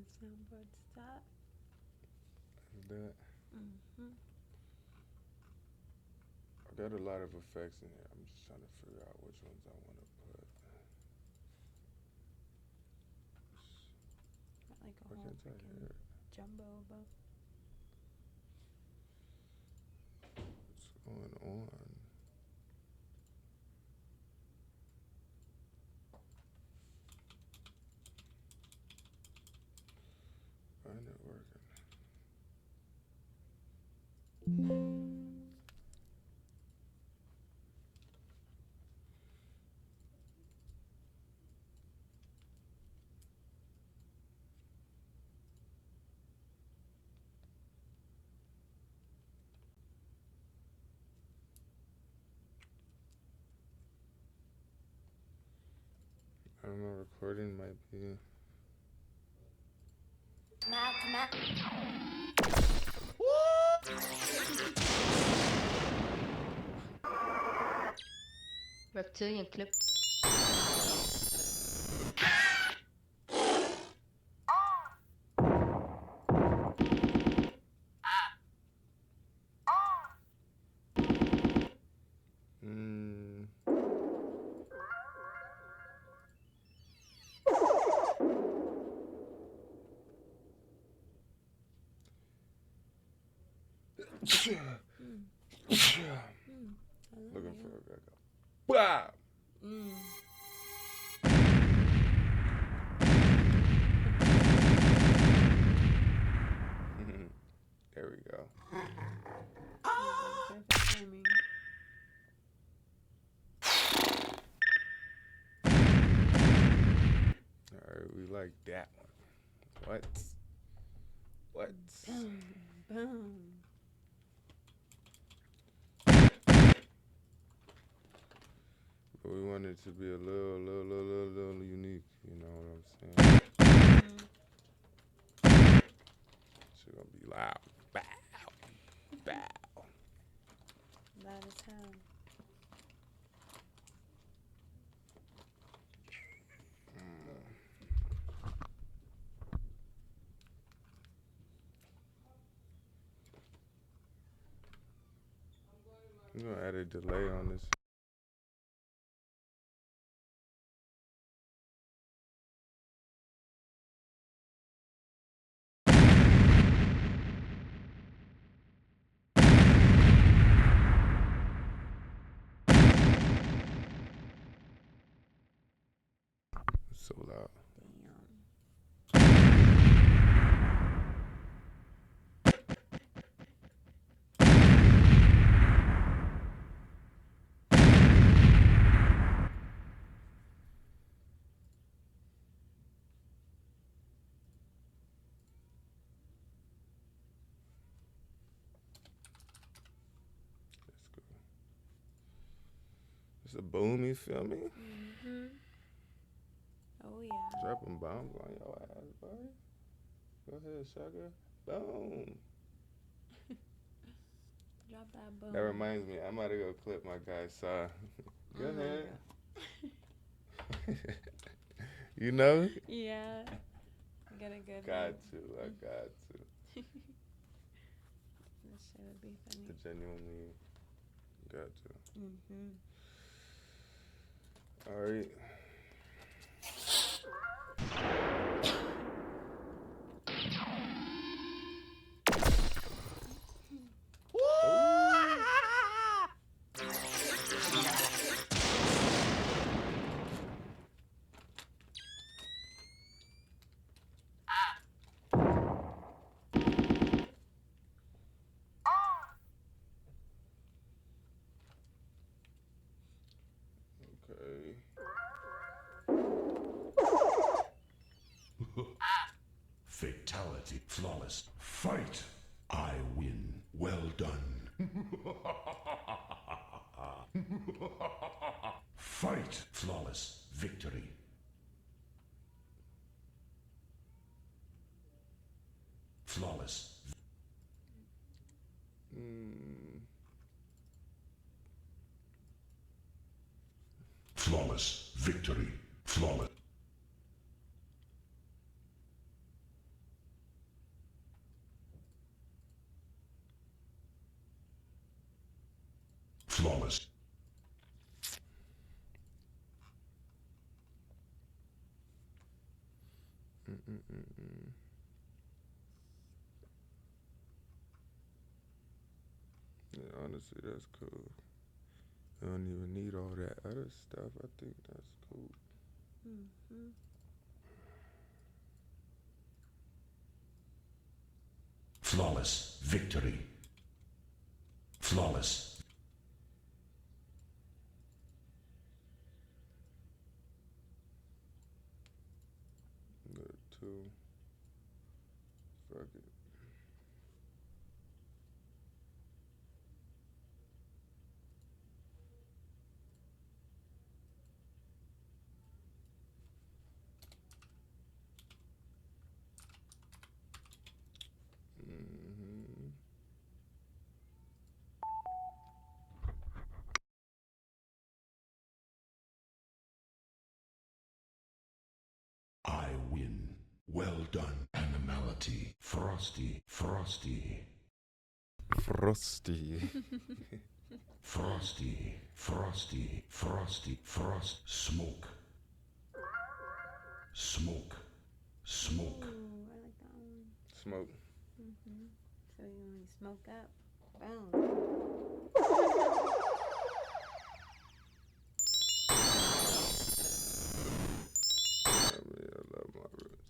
Soundboard stop. Is that? Mm-hmm. I got a lot of effects in here. I'm just trying to figure out which ones I want to put. Got like a Why whole can't I freaking hear it? jumbo above. What's going on? Why ain't it working? I don't know. Recording might be. Reptilian clip. Hmm. Looking for a backup. Wow. There we go. Perfect timing. All right, we like that one. What? Boom, boom. But we want it to be a little unique. You know what I'm saying? It's gonna be loud. Bow. Bow. Loud as hell. I'm gonna add a delay on this. It's so loud. Damn. Let's go. It's a boom, you feel me? Mm-hmm. Oh, yeah. Dropping bombs on your ass, boy. Go ahead, sugar. Boom. Drop that boom. That reminds me, I might have go clip my guy Saw. Go ahead. You know? Yeah. Get a good Got one. to. I got to. This shit would be funny. I genuinely got to. Mm-hmm. All right. Okay. Fatality. Flawless. Fight. I win. Well done. Fight. Flawless. Victory. Flawless. Flawless. Victory. Flawless. Flawless. Yeah, honestly, that's cool. I don't even need all that other stuff. I think that's cool. Mm-hmm. Flawless victory. Flawless. Another two. Fuck it. Mm-hmm. I win. Well done. Animality. Frosty. Frosty. Frosty. Frosty. Frosty. Frosty. Frost. Smoke. Smoke. Smoke. Ooh, I like that one. Smoke. Mm-hmm. So you only smoke up. Boom. I mean, I love my roots.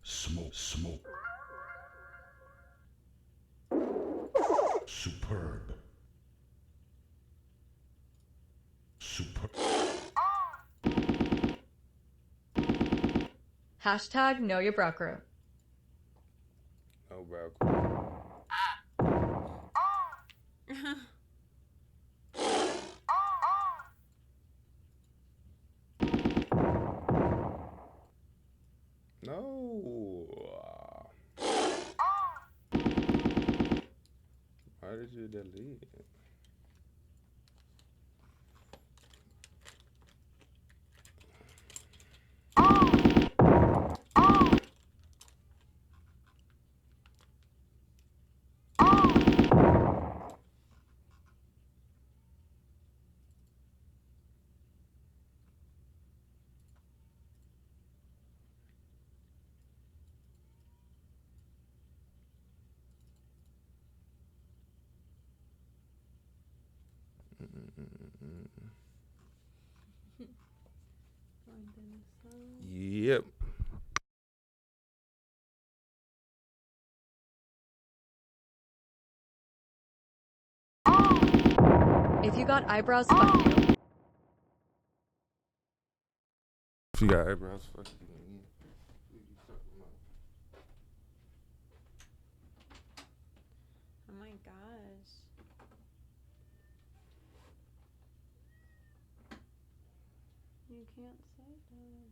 Smoke. Smoke. Superb. Super. Hashtag know your broker. No Valkyrie. No. Why did you delete it? Yep. If you got eyebrows, fuck you. If you got eyebrows, fuck you. Oh my gosh. You can't say that.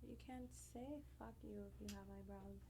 You can't say fuck you if you have eyebrows.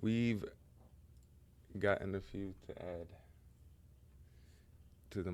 We've gotten a few to add to the